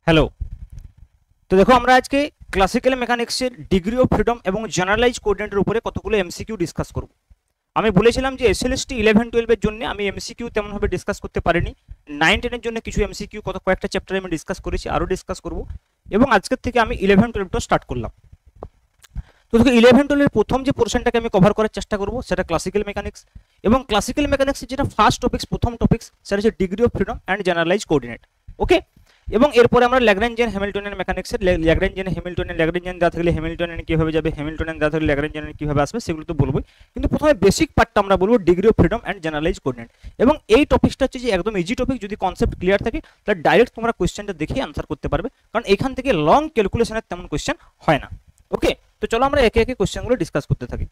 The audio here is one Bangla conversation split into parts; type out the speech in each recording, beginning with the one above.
হ্যালো। তো দেখো আমরা আজকে ক্লাসিক্যাল মেকানিক্সের ডিগ্রি অফ ফ্রিডম এবং জেনারেলাইজ কোঅর্ডিনেটের উপরে কতগুলো এমসিকিউ ডিসকাস করব। আমি বলেছিলাম যে এসএলএসটি 11-12 এর জন্য আমি এমসিকিউ তেমনভাবে ডিসকাস করতে পারিনি। 9-10 এর জন্য কিছু এমসিকিউ কয়েকটা চ্যাপ্টারে আমি ডিসকাস করেছি, আরও ডিসকাস করব। এবং আজকের থেকে আমি 11-12টা স্টার্ট করলাম। তো দেখো 11-12 এর প্রথম যে পোর্শনটাকে আমি কভার করার চেষ্টা করব সেটা ক্লাসিক্যাল মেকানিক্স, এবং ক্লাসিক্যাল মেকানিক্সের যেটা ফার্স্ট টপিক্স, প্রথম টপিক্স, সেটা হচ্ছে degree of freedom and generalise coordinate. Okay. এবং এরপরে আমরা ল্যাগ্রাঞ্জিয়ান হ্যামিল্টনিয়ান মেকানিক্সের ল্যাগ্রাঞ্জিয়ান দেওয়া থাকলে হ্যামিল্টনিয়ান কীভাবে যাবে, হ্যামিল্টনিয়ান দেওয়া থাকলে ল্যাগ্রাঞ্জিয়ান কীভাবে আসবে, সেগুলো তো বলবোই। কিন্তু প্রথমে বেসিক পার্টটা আমরা বলবো degree of freedom and generalise coordinate. এবং এই টপিকটা হচ্ছে যে একদম ইজি টপিক, যদি কনসেপ্ট ক্লিয়ার থাকে তাহলে ডাইরেক্ট তোমরা কোয়েশ্চেনটা দেখেই আনসার করতে পারবে, কারণ এখান থেকে লং ক্যালকুলেশনের তেমন কোয়েশ্চেন হয় না। ওকে। তো চলো আমরা একে একে কোয়েশ্চেনগুলো ডিসকাস করতে থাকি।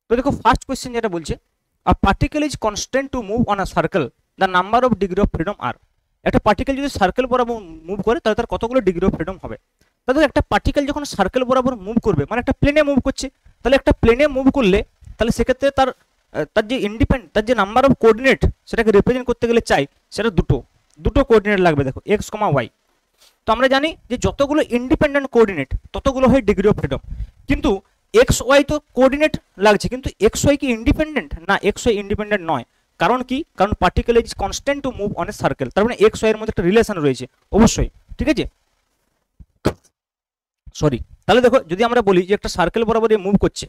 তো দেখো ফার্স্ট কোয়েশ্চেন যেটা বলছে, a particle is constant to move on a circle, the number of degree of freedom are. একটা পার্টিকেল যদি সার্কেল বরাবর মুভ করে তাহলে তার কতগুলো ডিগ্রি অফ ফ্রিডম হবে। তাহলে একটা পার্টিকেল যখন সার্কেল বরাবর মুভ করবে, মানে একটা প্লেনে মুভ করছে, তাহলে একটা প্লেনে মুভ করলে তাহলে সেক্ষেত্রে তার যে তার যে নাম্বার অফ কোঅর্ডিনেট সেটাকে রিপ্রেজেন্ট করতে গেলে চাই, সেটা দুটো কোঅর্ডিনেট লাগবে। দেখো এক্স কমা ওয়াই। তো আমরা জানি যে যতগুলো ইন্ডিপেন্ডেন্ট কোঅর্ডিনেট ততগুলো হয় ডিগ্রি অফ ফ্রিডম। কিন্তু এক্স ওয়াই তো কোঅর্ডিনেট লাগছে, কিন্তু এক্স ওয়াই কি ইন্ডিপেন্ডেন্ট? না, এক্স ওয়াই ইন্ডিপেন্ডেন্ট নয়। কারণ কি? কারণ particle is constant to move on A circle, তার মানে এক্স ওয়াই এর মধ্যে একটা রিলেশন রয়েছে অবশ্যই। ঠিক আছে, সরি। তাহলে দেখো যদি আমরা বলি যে একটা সার্কেল বরাবর মুভ করছে,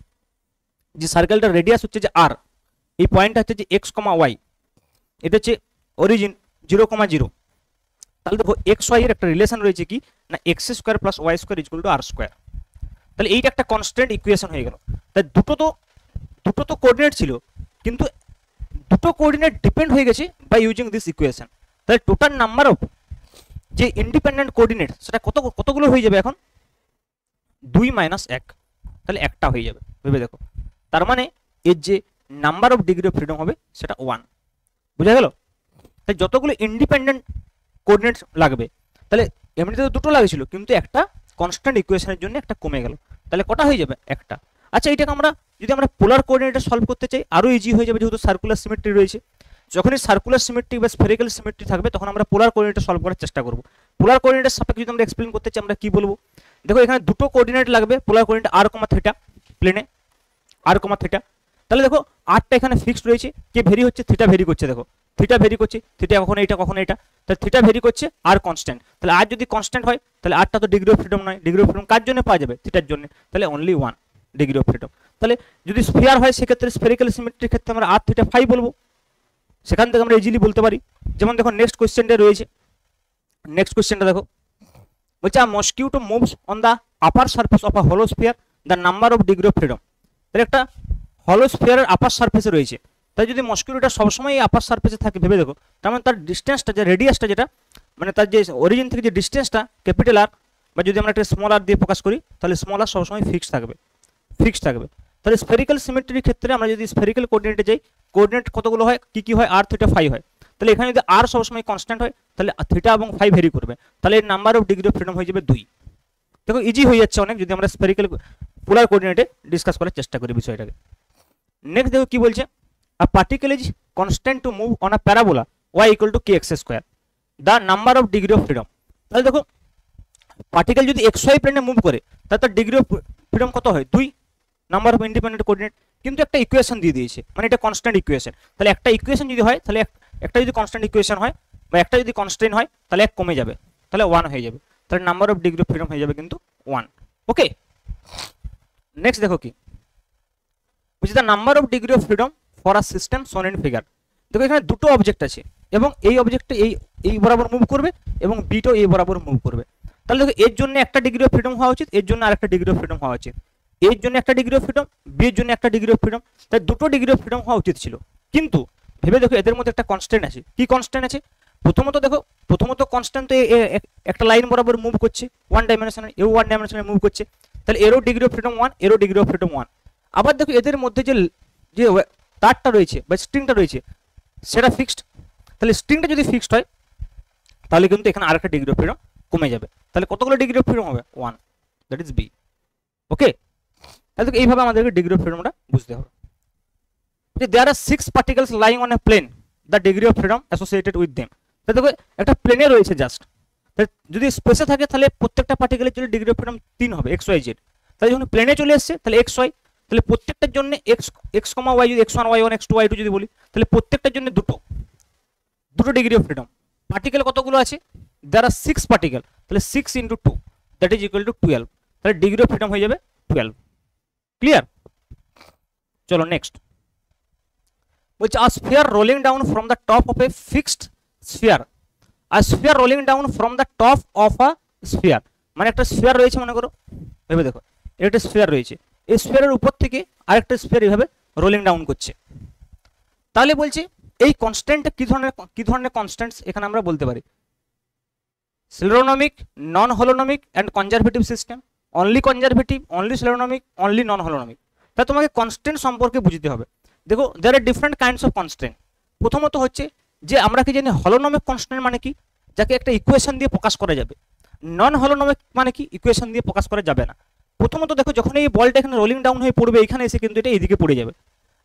যে সার্কেলটার রেডিয়াস হচ্ছে যে আর, এই পয়েন্টটা হচ্ছে যে এক্স কমা ওয়াই, এটা হচ্ছে অরিজিন 0,0। তাহলে দেখো এক্স ওয়াই এর একটা রিলেশন রয়েছে কি না, X square plus Y square equal to R square. তাহলে এইটা একটা কনস্ট্যান্ট ইকুয়েশন হয়ে গেল। তাই দুটো তো কোঅর্ডিনেট ছিল, কিন্তু দুটো কোঅর্ডিনেট ডিপেন্ড হয়ে গেছে বাই ইউজিং দিস ইকুয়েশন। তাহলে টোটাল নাম্বার অফ যে ইন্ডিপেন্ডেন্ট কোঅর্ডিনেট সেটা কতগুলো হয়ে যাবে এখন? 2 মাইনাস 1, তাহলে একটা হয়ে যাবে। ভেবে দেখো, তার মানে এর যে number of degree of freedom হবে সেটা 1। বুঝা গেল? তাই যতগুলো ইন্ডিপেন্ডেন্ট কোঅর্ডিনেট লাগবে, তাহলে এমনিতে তো দুটো লাগছিল, কিন্তু একটা কনস্ট্যান্ট ইকুয়েশনের জন্য একটা কমে গেল, তাহলে কটা হয়ে যাবে? একটা। আচ্ছা, এটাকে যদি আমরা পোলার কোঅর্ডিনেটে সলভ করতে চাই আরও ইজি হয়ে যাবে, যেহেতু সার্কুলার সিমেট্রি রয়েছে। যখনই সার্কুলার সিমেট্রি বা স্ফেরিক্যাল সিমেট্রি থাকবে তখন আমরা পোলার কোঅর্ডিনেটে সলভ করার চেষ্টা করব। পোলার কোঅর্ডিনেটের সাপেক্ষে যদি আমরা এক্সপ্লেন করতে চাই আমরা কি বলবো? দেখো এখানে দুটো কোঅর্ডিনেট লাগবে, পোলার কোঅর্ডিনেট আর কমা থিটা, প্লেনে আর কমা থিটা। তাহলে দেখো আরটা এখানে ফিক্সড রয়েছে, কে ভেরি হচ্ছে? থিটা ভেরি করছে। দেখো থিটা ভেরি করছে, থিটা কখনো এটা কখনো এটা, তাহলে থিটা ভেরি করছে, আর কনস্ট্যান্ট। তাহলে আর যদি কনস্ট্যান্ট হয় তাহলে আরটা তো ডিগ্রি অফ ফ্রিডম নয়। ডিগ্রি অফ ফ্রিডম কার জন্য পাওয়া যাবে? থিটার জন্য। তাহলে অনলি 1 ডিগ্রি অফ ফ্রিডম। তাহলে যদি স্ফিয়ার হয় সেক্ষেত্রে স্ফেরিক্যাল সিমেট্রির ক্ষেত্রে আমরা আর থিটা ফাই বলবো, সেখান থেকে আমরা ইজিলি বলতে পারি। যেমন দেখো নেক্সট কোয়েশ্চেনটা রয়েছে, নেক্সট কোয়েশ্চেনটা দেখো বলছে a mosquito moves on the upper surface of a hollow sphere, the number of degree of freedom. তাহলে একটা হলো স্ফিয়ারের আপার সারফেসে রয়েছে, তাই যদি মস্কিউটোটা সবসময় এই আপার সারফেসে থাকে, ভেবে দেখো তার মানে তার ডিস্টেন্সটা, যে রেডিয়াসটা, যেটা মানে তার যে অরিজিন থেকে যে ডিস্টেন্সটা ক্যাপিটাল আর, বা যদি আমরা একটা স্মল আর দিয়ে প্রকাশ করি তাহলে স্মল আর সবসময় ফিক্সড থাকবে। তাহলে স্ফেরিক্যাল সিমেট্রির ক্ষেত্রে আমরা যদি স্ফেরিক্যাল কোঅর্ডিনেটে যাই, কোঅর্ডিনেট কতগুলো হয়, কি হয়? আর থিটা ফাই হয়। তাহলে এখানে যদি আর সবসময় কনস্ট্যান্ট হয় তাহলে থিটা এবং ফাই ভেরি করবে, তাহলে এর number of degree of freedom হয়ে যাবে 2। দেখো ইজি হয়ে যাচ্ছে অনেক যদি আমরা স্ফেরিক্যাল পোলার কোঅর্ডিনেটে ডিসকাস করার চেষ্টা করি বিষয়টাকে। নেক্সট দেখো কি বলছে, a particle is constant to move on a parabola y equal to kx square, the number of degree of freedom. তাহলে দেখো পার্টিকেল যদি এক্স ওয়াই প্লেনে মুভ করে তাহলে তার ডিগ্রি অফ ফ্রিডম কত হয়? 2, নাম্বার অফ ইন্ডিপেন্ডেন্ট কোঅর্ডিনেট। কিন্তু একটা ইকুয়েশন দিয়ে দিয়েছে, মানে এটা কনস্ট্যান্ট ইকুয়েশন। তাহলে একটা ইকুয়েশন যদি হয় তাহলে একটা যদি কনস্ট্যান্ট ইকুয়েশন হয় বা একটা যদি কনস্ট্যান্ট হয় তাহলে এক কমে যাবে, তাহলে 1 হয়ে যাবে। তাহলে number of degree of freedom হয়ে যাবে কিন্তু 1। ওকে। নেক্সট দেখো কি which is the number of degree of freedom for a system shown in figure। দেখো এখানে দুটো অবজেক্ট আছে এবং এই অবজেক্টটা এই বরাবর মুভ করবে এবং বিটাও এই বরাবর মুভ করবে। তাহলে দেখো এর জন্য একটা ডিগ্রি অফ ফ্রিডম হওয়া উচিত, এর জন্য আরেকটা ডিগ্রি অফ ফ্রিডম হওয়া উচিত। এর জন্য একটা ডিগ্রি অফ ফ্রিডম, বি এর জন্য একটা ডিগ্রি অফ ফ্রিডম, তাই দুটো ডিগ্রি অফ ফ্রিডম হওয়া উচিত ছিল। কিন্তু ভেবে দেখো এদের মধ্যে একটা কনস্ট্যান্ট আছে। কি কনস্ট্যান্ট আছে? প্রথমত কনস্ট্যান্ট তো একটা লাইন বরাবর মুভ করছে, ওয়ান ডাইমেনশনে, এও ওয়ান ডাইমেনশনে মুভ করছে, তাহলে এরও ডিগ্রি অফ ফ্রিডম 1, এরও ডিগ্রি অফ ফ্রিডম 1। আবার দেখো এদের মধ্যে যে যে তারটা রয়েছে বা স্ট্রিংটা রয়েছে সেটা ফিক্সড। তাহলে স্ট্রিংটা যদি ফিক্সড হয় তাহলে কিন্তু এখানে আরেকটা ডিগ্রি অফ ফ্রিডম কমে যাবে। তাহলে কতগুলো ডিগ্রি অফ ফ্রিডম হবে? 1, দ্যাট ইজ বি। ওকে। তাহলে এইভাবে আমাদেরকে ডিগ্রি অফ ফ্রিডমটা বুঝতে হবে। There are 6 particles lying on a plane, the degree of freedom associated with them. তাহলে দেখো একটা প্লেনে রয়েছে জাস্ট, যদি স্পেসে থাকে তাহলে প্রত্যেকটা পার্টিকেলের জন্য ডিগ্রি অফ ফ্রিডম 3 হবে এক্স ওয়াই জেড। তাহলে যখন প্লেনে চলে এসছে তাহলে এক্স ওয়াই, তাহলে প্রত্যেকটার জন্য এক্স কমা ওয়াই যদি x1 y1 x2 y2 যদি বলি তাহলে প্রত্যেকটার জন্য দুটো ডিগ্রি অফ ফ্রিডম। পার্টিকেল কতগুলো আছে? দেয়ার আর 6 পার্টিকেল, তাহলে 6 × 2 দ্যাট ইজ ইকুয়াল টু 12, তাহলে ডিগ্রি অফ ফ্রিডম হয়ে যাবে 12। ক্লিয়ার? চলো নেক্সট বলছে a sphere rolling down from the top of a fixed sphere, a sphere rolling down from the top of a sphere, মানে একটা স্ফিয়ার রয়েছে মনে করো, ভেবে দেখো একটা স্ফিয়ার রয়েছে, এই স্ফিয়ারের উপর থেকে আরেকটা স্ফিয়ার এইভাবে রোলিং ডাউন করছে। তাহলে বলছে এই কনস্ট্যান্টটা কি ধরনের কনস্ট্যান্টস এখানে আমরা বলতে পারি? Scleronomic, non holonomic and conservative system, only conservative, only scleronomic, only non holonomic. তাহলে তোমাকে কনস্ট্যান্ট সম্পর্কে বুঝতে হবে। দেখো there are different kinds of constant. প্রথমত হচ্ছে যে আমরা কি জানি হলোনমিক কনস্ট্যান্ট মানে কি, যাকে একটা ইকুয়েশন দিয়ে প্রকাশ করা যাবে। নন হলোনমিক মানে কি, ইকুয়েশন দিয়ে প্রকাশ করা যাবে না। প্রথমত দেখো যখন এই বলটা এখানে রোলিং ডাউন হয়ে পড়বে এখানে এসে কিন্তু এটা এইদিকে পড়ে যাবে,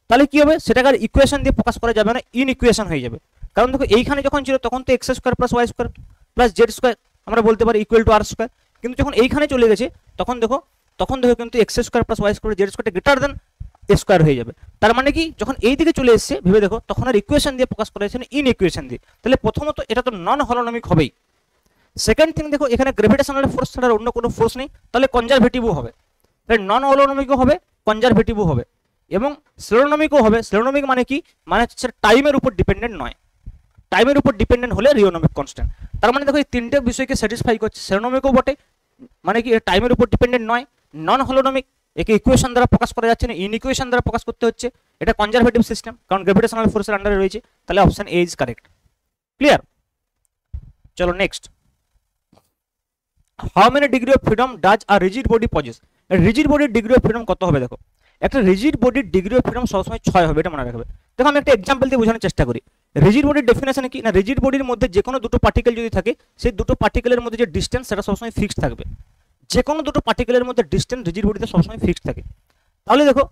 তাহলে কি হবে সেটাকে আর ইকুয়েশন দিয়ে প্রকাশ করা যাবে না, ইন ইকুয়েশন হয়ে যাবে। কারণ দেখো এইখানে যখন ছিল তখন তো X square plus Y square plus Z square আমরা বলতে পারি ইকুয়াল টু আর স্কোয়ার, কিন্তু যখন এইখানে চলে গেছে তখন দেখো কিন্তু x square plus Y square z স্কোয়ারটা গ্রেটার দেন এ স্কোয়ার হয়ে যাবে। তার মানে কি যখন এই দিকে চলে এসছে ভেবে দেখো তখন আর ইকুয়েশন দিয়ে প্রকাশ করা যাচ্ছে না, ইন ইকুয়েশন দিয়ে। তাহলে প্রথমত এটা তো নন হলোনমিক হবেই। সেকেন্ড থিং দেখো এখানে গ্র্যাভিটেশনাল ফোর্স ছাড়া অন্য কোনো ফোর্স নেই, তাহলে কনজারভেটিভও হবে, তাহলে নন হলোনমিকও হবে, কনজারভেটিভও হবে এবং স্লেরোনমিকও হবে। স্লেরোনমিক মানে কি, মানে হচ্ছে টাইমের উপর ডিপেন্ডেন্ট নয়, টাইমের উপর ডিপেন্ডেন্ট হলে রিওনমিক কনস্ট্যান্ট। তার মানে দেখো এই তিনটে বিষয়কে স্যাটিসফাই করছে। স্লেরোনমিকও বটে, মানে কি টাইমের উপর ডিপেন্ডেন্ট নয়, নন হলোনমিক একে ইকুয়েশন দ্বারা প্রকাশ করা যাচ্ছে না, ইন ইকুয়েশন দ্বারা প্রকাশ করতে হচ্ছে, এটা কনজারভেটিভ সিস্টেম কারণ গ্র্যাভিটেশনাল ফোর্সের আন্ডারে রয়েছে। তাহলে option A is correct. Clear? চলো next, how many degree of freedom does a rigid body possess? Rigid বডির ডিগ্রি অফ ফ্রিডম কত হবে? দেখো একটা রিজিড বডির ডিগ্রি অফ ফ্রিডম সবসময় 6 হবে, এটা মনে রাখবে। দেখো আমি একটা এক্সাম্পল দিয়ে বোঝানোর চেষ্টা করি। রিজিড বডির ডেফিনেশন কি না, রিজিড বডির মধ্যে যে কোনো দুটো পার্টিকেল যদি থাকে সেই দুটো পার্টিকেলের মধ্যে যে ডিস্টেন্স সেটা সবসময় ফিক্সড থাকবে। যে কোনো দুটো পার্টিকেলের মধ্যে ডিস্টেন্স রিজিড বডিতে সবসময় ফিক্সড থাকে। তাহলে দেখো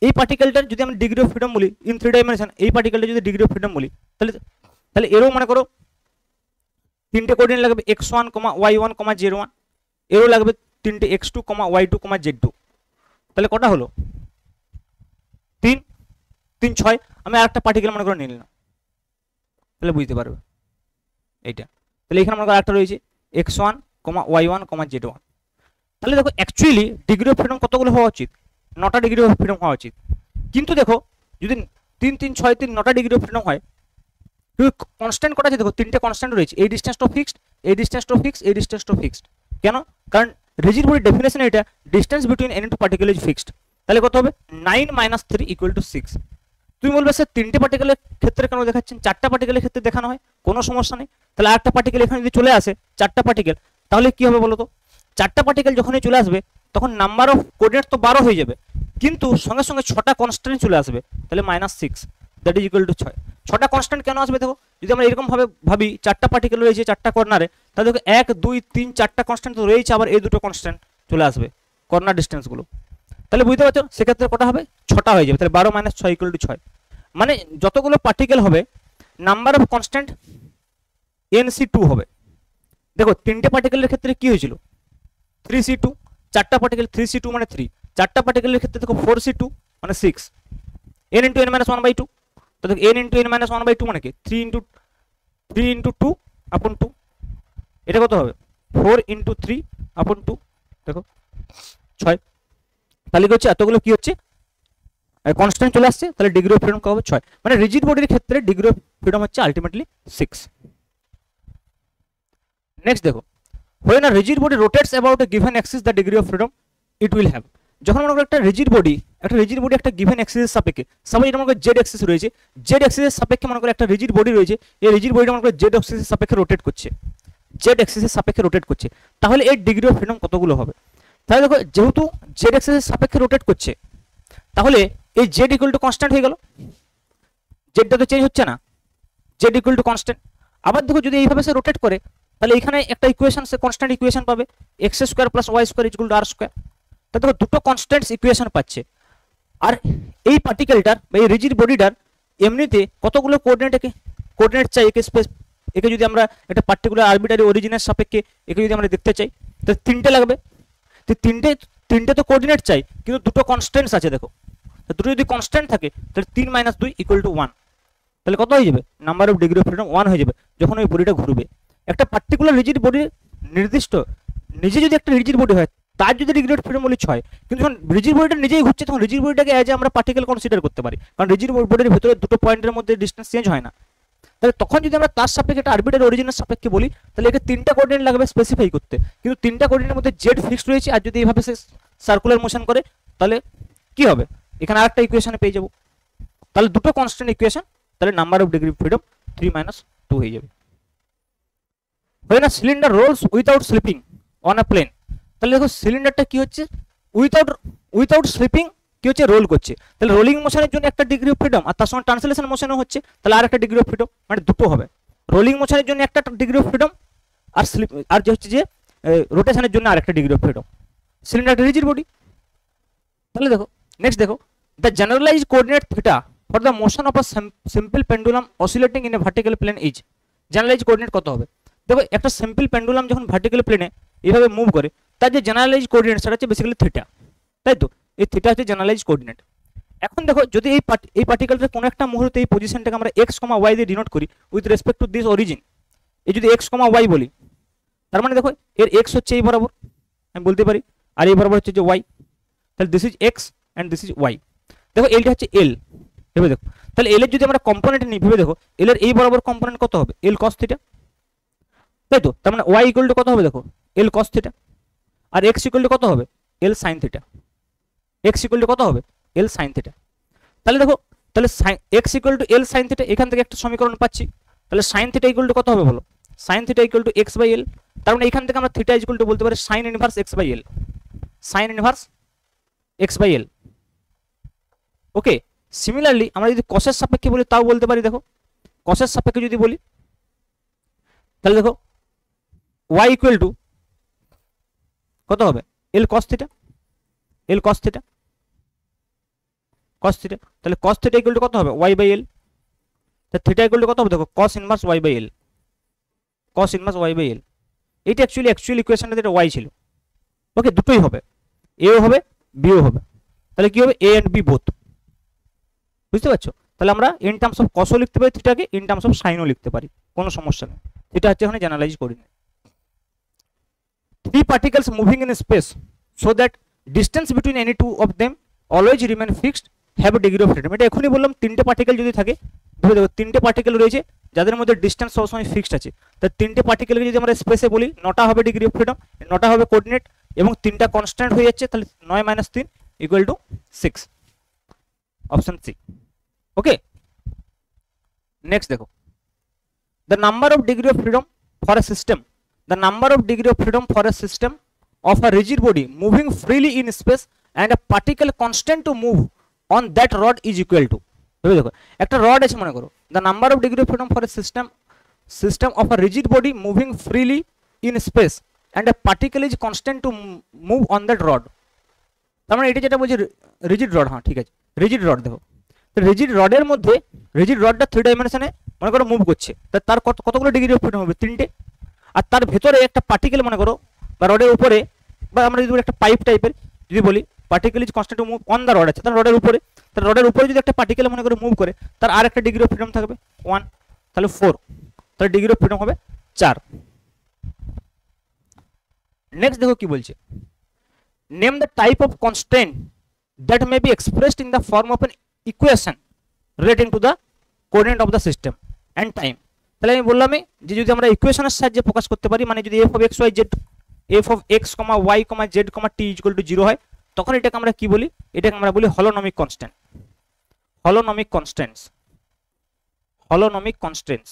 এই পার্টিকেলটার যদি আমি ডিগ্রি অফ ফ্রিডম বলি ইন 3 ডাইমেনশন, এই পার্টিকেলটা যদি ডিগ্রি অফ ফ্রিডম বলি তাহলে এরও মনে করো তিনটে কোঅর্ডিনেট লাগবে x1, y1, z1, এরও লাগবে তিনটে x2, y2, z2। তাহলে কটা হলো? 3 3 6। আমি আরেকটা পার্টিকেল মনে করে নিয়ে নিলাম, তাহলে বুঝতে পারবে এইটা। তাহলে এখানে মনে করো আরেকটা রয়েছে x1, y1, z1। তাহলে দেখো অ্যাকচুয়ালি ডিগ্রি অফ ফ্রিডম কতগুলো হওয়া উচিত? 9টা ডিগ্রি অফ ফ্রিডম হওয়া উচিত। কিন্তু দেখো যদি 3 3 6 3 9টা ডিগ্রি অফ ফ্রিডম হয়, কনস্ট্যান্ট করা আছে দেখো তিনটে কনস্ট্যান্ট রয়েছে, এই ডিসটেন্সটা ফিক্সড, এই ডিসটেন্সটা ফিক্সড, এই ডিসটেন্সটা ফিক্সড। কেন? কারণ রিজিড বডির ডেফিনেশন এটা distance between any two particle is fixed. তাহলে কত হবে? 9 - 3 = 6। তুমি বলবে স্যার তিনটে পার্টিকেলের ক্ষেত্রে কেন দেখাচ্ছেন, 4টা পার্টিকেলের ক্ষেত্রে দেখানো হয়, কোনো সমস্যা নেই। তাহলে আরেকটা পার্টিকেল এখানে যদি চলে আসে 4টা পার্টিকেল, তাহলে কি হবে বলো তো? 4টা পার্টিকেল যখনই চলে আসবে তখন নাম্বার অফ কোঅর্ডিনেট তো 12 হয়ে যাবে, কিন্তু সঙ্গে সঙ্গে 6টা কনস্ট্যান্ট চলে আসবে, তাহলে -6 দ্যাট ইজ ইকুয়াল টু 6। 6টা কনস্ট্যান্ট কেন আসবে দেখো, যদি আমরা এরকম ভাবে ভাবি 4টা পার্টিকেল রয়েছে 4টা কর্নারে, তাহলে দেখো 1 2 3 4টা কনস্ট্যান্ট তো রয়েছে, আবার এই দুটো কনস্ট্যান্ট চলে আসবে কর্নার ডিস্টেন্সগুলো। তাহলে বুঝতে পারছো সেক্ষেত্রে কটা হবে? 6টা হয়ে যাবে। তাহলে 12 - 6 = 6, মানে যতগুলো পার্টিকেল হবে নাম্বার অফ কনস্ট্যান্ট nc2 হবে। দেখো তিনটে পার্টিকেলের ক্ষেত্রে কি হয়েছিল? 3c2, 4টা পার্টিকেল 3c2 মানে 3, 4টা পার্টিকেলের ক্ষেত্রে দেখো 4c2 মানে 6, n × n - 1/2। তো দেখো n × n - 1/2 মানে কি 3 × 2/2, এটা কত হবে? 4 × 3/2, দেখো 6। তাহলে কি হচ্ছে এতগুলো কি হচ্ছে কনস্ট্যান্ট চলে আসছে, তাহলে ডিগ্রি অফ ফ্রিডম কত হবে? 6। মানে রিজিড বডির ক্ষেত্রে ডিগ্রি অফ ফ্রিডম হচ্ছে আলটিমেটলি 6। নেক্সট দেখো, when a rigid body rotates about a given axis the degree of freedom it will have। যখন মনে করো একটা রিজিড বডি একটা গিভেন অ্যাক্সিসের সাপেক্ষে, সাপোজ এটা মনে করো জেড অ্যাক্সিস রয়েছে, জেড অ্যাক্সিসের সাপেক্ষে মনে করো একটা রিজিড বডি রয়েছে, এই রিজিড বডিটা মনে করো জেড অ্যাক্সিসের সাপেক্ষে রোটেট করছে, জেড অ্যাক্সিসের সাপেক্ষে রোটেট করছে, তাহলে এর ডিগ্রি অফ ফ্রিডম কতগুলো হবে? তাহলে দেখো যেহেতু জেড অ্যাক্সিসের সাপেক্ষে রোটেট করছে, তাহলে এই জেড ইকুয়াল টু কনস্ট্যান্ট হয়ে গেল, জেডটা তো চেঞ্জ হচ্ছে না, জেড ইকুয়াল টু কনস্ট্যান্ট। আবার দেখো যদি এইভাবে সে রোটেট করে তাহলে এখানে একটা ইকুয়েশন সে কনস্ট্যান্ট ইকুয়েশন পাবে x² + y² = r²। তাহলে দেখো দুটো কনস্ট্যান্টস ইকুয়েশন পাচ্ছে। আর এই পার্টিকেলটার বা এই রিজিড বডিটার এমনিতে কতগুলো কোঅর্ডিনেট চাই একে একে যদি আমরা একটা পার্টিকুলার আরবিটারি অরিজিনের সাপেক্ষে একে যদি আমরা দেখতে চাই তাহলে তিনটে লাগবে। তো তিনটে তো কোঅর্ডিনেট চাই, কিন্তু দুটো কনস্ট্যান্টস আছে দেখো। দুটো যদি কনস্ট্যান্ট থাকে তাহলে 3 - 2 = 1, তাহলে কত হয়ে যাবে? Number of degree of freedom 1 হয়ে যাবে যখন ওই বডিটা ঘুরবে। একটা পার্টিকুলার রিজিড বডি নির্দিষ্ট নিজে যদি একটা রিজিড বডি হয় তার যদি ডিগ্রি অফ ফ্রিডম বলি 6, কিন্তু যখন রিজিড বডিটা নিজেই ঘুরছে তখন রিজিড বডিটাকে অ্যাজ আমরা পার্টিকেল কনসিডার করতে পারি, কারণ রিজিড বডির ভিতরে দুটো পয়েন্টের মধ্যে ডিস্টেন্স চেঞ্জ হয় না। তাহলে তখন যদি আমরা তার সাপেক্ষে একটা আরবিটারি অরিজিনের সাপেক্ষে বলি তাহলে একে তিনটা কোঅর্ডিনেট লাগবে স্পেসিফাই করতে, কিন্তু তিনটা কোঅর্ডিনেটের মধ্যে জেড ফিক্সড রয়েছে। আর যদি এইভাবে সে সার্কুলার মোশন করে তাহলে কি হবে? এখানে আরেকটা ইকুয়েশনে পেয়ে যাব, তাহলে দুটো কনস্ট্যান্ট ইকুয়েশন, তাহলে number of degree of freedom 3 - 2 হয়ে যাবে। When a cylinder rolls without slipping on a plane, তাহলে দেখো সিলিন্ডারটা কি হচ্ছে উইথাউট স্লিপিং কি হচ্ছে? রোল করছে। তাহলে রোলিং মোশনের জন্য একটা ডিগ্রি অফ ফ্রিডম আর তার সঙ্গে ট্রান্সলেশন মোশনও হচ্ছে, তাহলে আর একটা ডিগ্রি অফ ফ্রিডম, মানে দুটো হবে। রোলিং মোশনের জন্য একটা ডিগ্রি অফ ফ্রিডম আর আর যে হচ্ছে যে রোটেশনের জন্য আরেকটা ডিগ্রি অফ ফ্রিডম। সিলিন্ডারটা রিজিড বডি। তাহলে দেখো নেক্সট দেখো, the generalised coordinate theta for the motion of a simple pendulum oscillating in a vertical plane is. Generalised coordinate কত হবে? দেখো একটা সিম্পল পেন্ডুলাম যখন ভার্টিক্যাল প্লেনে এইভাবে মুভ করে তার যে জেনারেলাইজড কোঅর্ডিনেট সেটা হচ্ছে বেসিক্যালি থিটা, তাই তো? এই থিটা হচ্ছে জেনারেলাইজড কোঅর্ডিনেট। এখন দেখো যদি এই পার্টিকেলটার কোনো একটা মুহূর্তে এই পজিশনটাকে আমরা x, y দিয়ে ডিনোট করি with respect to this origin, এই যদি x, y বলি তার মানে দেখো এর x হচ্ছে এই বরাবর আমি বলতে পারি, আর এই বরাবর হচ্ছে যে y, তাহলে this is x and this is y। দেখো এলটা হচ্ছে l, ভেবে দেখো। তাহলে এল এর যদি আমরা কম্পোনেন্ট নিই, ভেবে দেখো এল এর এই বরাবর কম্পোনেন্ট কত হবে? l cos থিটা, তাই তো? তার মানে y = কত হবে? দেখো l cos থিটা, আর x = কত হবে? l sin theta. x = কত হবে? l sin theta. তাহলে দেখো তাহলে x = l sin থিটা, এখান থেকে একটা সমীকরণ পাচ্ছি। তাহলে sin থিটা = কত হবে বলো? sin theta = x/l। তার মানে এখান থেকে আমরা থিটা বলতে পারি sin inverse x/l, sin inverse x/l। ওকে, সিমিলারলি আমরা যদি cos এর সাপেক্ষে বলি তাও বলতে পারি। দেখো cos এর সাপেক্ষে যদি বলি তাহলে দেখো y = কত হবে? l cos theta, l cos theta, cos theta. তাহলে cos থিটা = কত হবে? y/l। তাহলে থিটা = কত হবে? দেখো cos inverse y/l, cos inverse y/l। এটা অ্যাকচুয়ালি ইকুয়েশনটা যেটা y ছিল। ওকে, দুটোই হবে, এও হবে বিও হবে। তাহলে কি হবে? a and b both. বুঝতে পারছো? তাহলে আমরা ইন টার্মস অফ cos ও লিখতে পারি থিটাকে, ইন টার্মস অফ sin ও লিখতে পারি, কোনো সমস্যা নেই। এটা হচ্ছে এখানে generalise coordinate. Three particles moving in space so that distance between any two of them always remain fixed have a degree of freedom। এটা এখনই বললাম তিনটে পার্টিকেল যদি থাকে, ধরে দেখো তিনটে পার্টিকেল রয়েছে যাদের মধ্যে ডিস্টেন্স সবসময় ফিক্সড আছে, তাই তিনটে পার্টিকেলকে যদি আমরা স্পেসে বলি 9টা হবে ডিগ্রি অফ ফ্রিডম, 9টা হবে কোঅর্ডিনেট এবং তিনটা কনস্ট্যান্ট হয়ে যাচ্ছে, তাহলে 9 - 3 = 6, অপশন সি। ওকে, নেক্সট দেখো, the number of degree of freedom for a system, the number of degree of freedom for a system of a rigid body moving freely in space and a particle constant to move on that rod is equal to। ভেবে দেখো একটা রড আছে মনে করো, the number of degree of freedom for a system of a rigid body moving freely in space and a particle is constant to move on that rod। তার মানে এটা যেটা বলছে রিজিড রড, হ্যাঁ ঠিক আছে, রিজিড রড। দেখো রিজিড রডের মধ্যে রিজিড রডটা 3 ডাইমেনশনে মনে করো মুভ করছে, তার কতগুলো ডিগ্রি অফ ফ্রিডম হবে? 3টে। আর তার ভেতরে একটা পার্টিকেল মনে করো বা রডের উপরে, বা আমরা যদি একটা পাইপ টাইপের যদি বলি particle is constant to move on the rod আছে, তার রডের উপরে, তার রডের উপরে যদি একটা পার্টিকেল মনে করে মুভ করে তার আর একটা ডিগ্রি অফ ফ্রিডম থাকবে 1, তাহলে 4, তাহলে ডিগ্রি অফ ফ্রিডম হবে 4। নেক্সট দেখো কি বলছে, name the type of constant that may be expressed in the form of N equation relating to the coordinate of the system and time. তাহলে আমি বললাম যে যদি আমরা ইকুয়েশনের সাহায্যে প্রকাশ করতে পারি, মানে যদি f of x, y, z, f of x, y, z, t = 0 হয়, তখন এটাকে আমরা কি বলি? এটাকে আমরা বলি holonomic constant, holonomic constants, holonomic constants.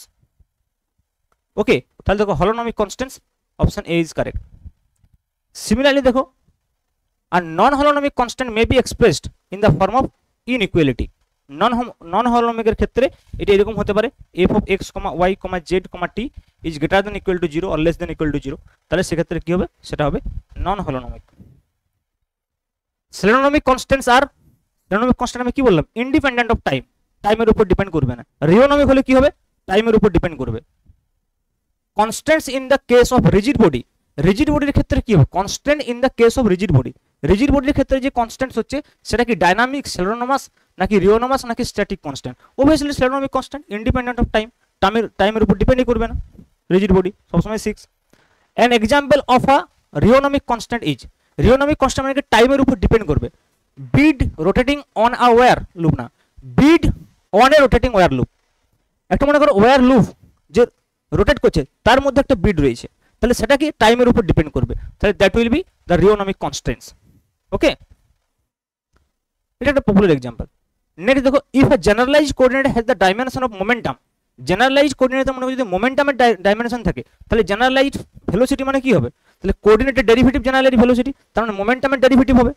Okay, তাহলে দেখো holonomic constants, option A is correct. Similarly দেখো, আর non holonomic constant may be expressed in the form of inequality. Non হলোনমিকের ক্ষেত্রে এটা এরকম হতে পারে f of x, y, z, t is greater than equal to 0 or less than equal to 0, তাহলে সেক্ষেত্রে কি হবে? সেটা হবে নন হলোনমিক। সেলেনোমিক কনস্ট্যান্টস আর সেলেনোমিক কনস্ট্যান্ট আমি কি বললাম? ইন্ডিপেন্ডেন্ট অফ টাইম, টাইমের উপর ডিপেন্ড করবে না। রিওনমিক হলে কি হবে? টাইমের উপর ডিপেন্ড করবে। Constants in the case of rigid body, rigid বডির ক্ষেত্রে কি হবে, constant in the case of rigid body, rigid বডির ক্ষেত্রে যে কনস্ট্যান্টস হচ্ছে সেটা কি ডাইনামিক, সেলোনোমাস নাকি রিওনোমাস নাকি static constant? Obviously scleronomic constant, independent of time, টাইমের উপর ডিপেন্ডই করবে না রিজিড বডি সবসময় 6। An example of a rheonomic constant is, rheonomic constant মানে টাইমের উপর ডিপেন্ড করবে, bead rotating on a wire loop, না bead on a rotating wire loop. একটা মনে করো ওয়্যার লুপ যে রোটেট করছে তার মধ্যে একটা বিড রয়েছে, তাহলে সেটা কি টাইমের উপর ডিপেন্ড করবে, তাহলে that will be the rheonomic constants. Okay, এটা একটা পপুলার এক্সাম্পল। নেক্সট দেখো, if a generalized coordinate has the dimension of momentum, generalized কোঅর্ডিনেটের মনে যদি মোমেন্টামের ডাইমেনশন থাকে তাহলে জেনারেলাইজড ভেলোসিটি মানে কি হবে, তাহলে কোঅর্ডিনেটের ডেরিভেটিভ জেনারেলাইজড ভেলোসিটি, তার মানে মোমেন্টামের ডেরিভেটিভ হবে।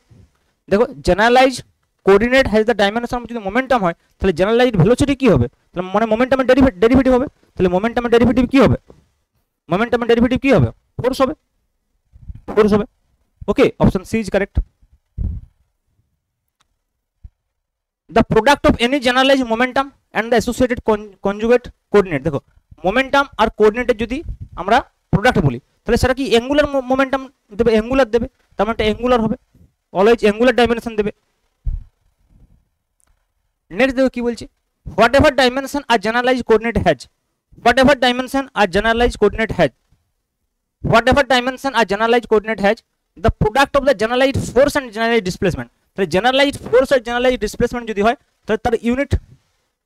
দেখো generalised coordinate has the dimension যদি মোমেন্টাম হয় তাহলে জেনারেলাইজড ভেলোসিটি কি হবে, তাহলে মানে মোমেন্টামের ডেরিভেটিভ হবে, তাহলে মোমেন্টামের ডেরিভেটিভ কি হবে, মোমেন্টামের ডেরিভেটিভ কি হবে, ফোর্স হবে, ফোর্স হবে। Okay, option C is correct. The product of any generalized momentum and the associated conjugate coordinate, দেখো মোমেন্টাম আর কোঅর্ডিনেটের যদি আমরা প্রোডাক্ট বলি তাহলে সেটা কি অ্যাঙ্গুলার মোমেন্টাম দেবে, অ্যাঙ্গুলার দেবে, তার মানে এটা অ্যাঙ্গুলার হবে, অলওয়েজ অ্যাঙ্গুলার ডাইমেনশন দেবে। নেক্সট দেখো কি বলছে, whatever dimension are generalised coordinate has, whatever dimension are generalised coordinate has, whatever dimension are generalised coordinate has the product of the generalised force and generalised displacement, তাহলে জেনারেলাইজড ফোর্স আর জেনারেলাইজড ডিসপ্লেসমেন্ট যদি হয় তাহলে তার ইউনিট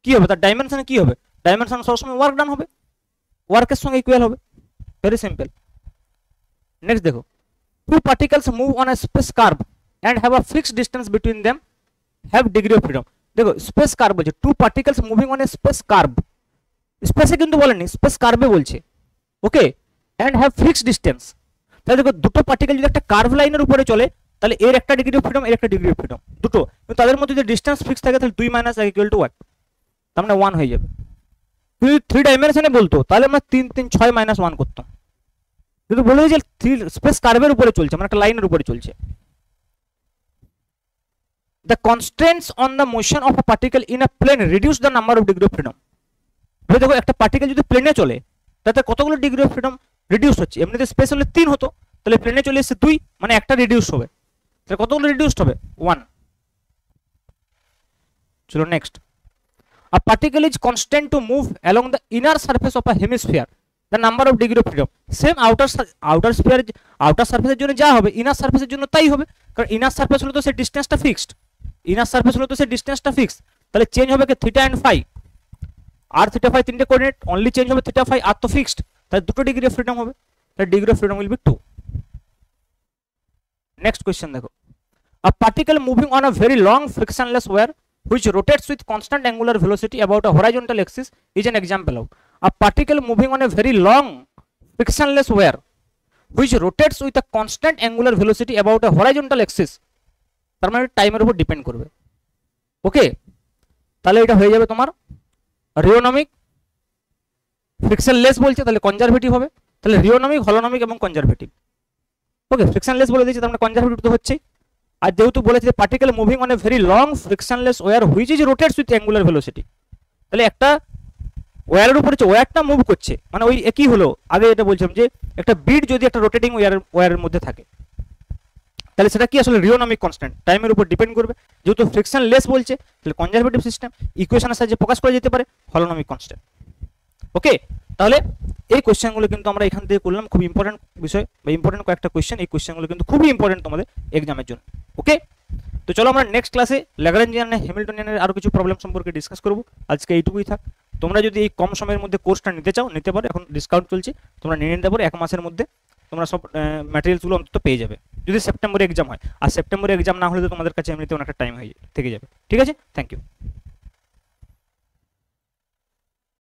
কি হবে, তার ডাইমেনশন কি হবে, ডাইমেনশন সবসময় ওয়ার্ক ডান হবে, ওয়ার্কের সঙ্গে ইকুয়াল হবে, ভেরি সিম্পল। নেক্সট দেখো, two particles move on a space curve and have a fixed distance between them have degree of freedom, দেখো স্পেস কার্ভ বলছে, two particles moving on a space curve, স্পেসে কিন্তু বলেনি, স্পেস কার্ভে বলছে। Okay, and have fixed distance, তাহলে দেখো দুটো পার্টিকেল যদি একটা কার্ভ লাইনের উপরে চলে তাহলে এর একটা ডিগ্রি অফ ফ্রিডম, এর একটা ডিগ্রি অফ ফ্রিডম, দুটো, কিন্তু তাদের মধ্যে যদি ডিস্টেন্স ফিক্স থাকে তাহলে 2 - 1 ইকুয়াল টু 1, তার মানে 1 হয়ে যাবে। যদি 3 ডাইমেনশনে বলতো তাহলে আমরা 3 3 6 - 1 করতাম, কিন্তু বলে যে 3 স্পেস কার্ভের উপরে চলছে মানে একটা লাইনের উপরে চলছে। The constraints on the motion of a particle in a plane reduce the number of degree of freedom, দেখো একটা পার্টিকেল যদি প্লেনে চলে তাতে কতগুলো ডিগ্রি অফ ফ্রিডম রিডিউস হচ্ছে, এমনিতে স্পেস হলে 3 হতো, তাহলে প্লেনে চলে এসেছে 2 মানে একটা রিডিউস হবে, তাহলে কতগুলো রিডিউসড হবে 1। চলো next, a particle is constant to move along the inner surface of a hemisphere, the number of degree of freedom, same outer sphere, outer surface এর জন্য যা হবে ইনার সারফেসের জন্য তাই হবে, কারণ ইনার সারফেস হলো তো সেই ডিসটেন্সটা ফিক্সড, ইনার সারফেস হলো তো সেই ডিসটেন্সটা ফিক্সড, তাহলে চেঞ্জ হবে কি থিটা এন্ড ফাই, আর থিটা ফাই তিনটে কোঅর্ডিনেট, অনলি চেঞ্জ হবে থিটা ফাই, আর তো ফিক্সড, তাহলে দুটো ডিগ্রি অফ ফ্রিডম হবে, তাহলে degree of freedom will be 2। Next question দেখো, a particle moving on a very long frictionless wire which rotates with constant angular velocity about a horizontal axis is an example of, a particle moving on a very long frictionless wire which rotates with a constant angular velocity about a horizontal axis, তার মানে টাইমের উপর ডিপেন্ড করবে। ওকে, তাহলে এটা হয়ে যাবে তোমার রিওনমিক, ফ্রিকশনলেস বলছে তাহলে কনজারভেটিভ হবে, তাহলে রিওনমিক, হলোনমিক এবং কনজারভেটিভ। ওকে, ফ্রিকশনলেস বলে দিয়েছে তার মানে কনজারভেটিভ তো হচ্ছেই, আর যেহেতু বলেছে particle moving on a very long frictionless wire which is rotates with angular velocity, তাহলে একটা ওয়্যারের উপরে ওয়্যারটা মুভ করছে মানে ওই একই হলো, আগে এটা বলছিলাম যে একটা বিট যদি একটা রোটেটিং ওয়্যারের মধ্যে থাকে তাহলে সেটা কি আসলে রিওনমিক কনস্ট্যান্ট, টাইমের উপর ডিপেন্ড করবে, যেহেতু ফ্রিকশনলেস বলছে তাহলে কনজারভেটিভ সিস্টেম, ইকুয়েশনের সাহায্যে প্রকাশ করা যেতে পারে হলোনমিক কনস্ট্যান্ট। ওকে, তাহলে এই কোশ্চেনগুলো কিন্তু আমরা এখান থেকে করলাম, খুব ইম্পর্টেন্ট বিষয় বা ইম্পর্টেন্ট কয়েকটা কোশ্চেন, এই কোশ্চেনগুলো কিন্তু খুবই ইম্পর্টেন্ট তোমাদের এক্সামের জন্য। ওকে, তো চলো আমরা নেক্সট ক্লাসে ল্যাগ্রাঞ্জিয়ান হ্যামিল্টনিয়ানের আরো কিছু প্রবলেম সম্পর্কে ডিসকাস করব। আজকে এইটুকুই থাক, তোমরা যদি এই কম সময়ের মধ্যে কোর্সটা নিতে চাও নিতে পারো, এখন ডিসকাউন্ট চলছে, তোমরা নিয়ে নিতে পারো, 1 মাসের মধ্যে তোমরা সব ম্যাটেরিয়ালসগুলো অন্তত পেয়ে যাবে, যদি সেপ্টেম্বরে এক্সাম হয়, আর সেপ্টেম্বরে এক্সাম না হলে তো তোমাদের কাছে এমনিতে অনেকটা টাইম হয়ে থেকে যাবে। ঠিক আছে, থ্যাংক ইউ।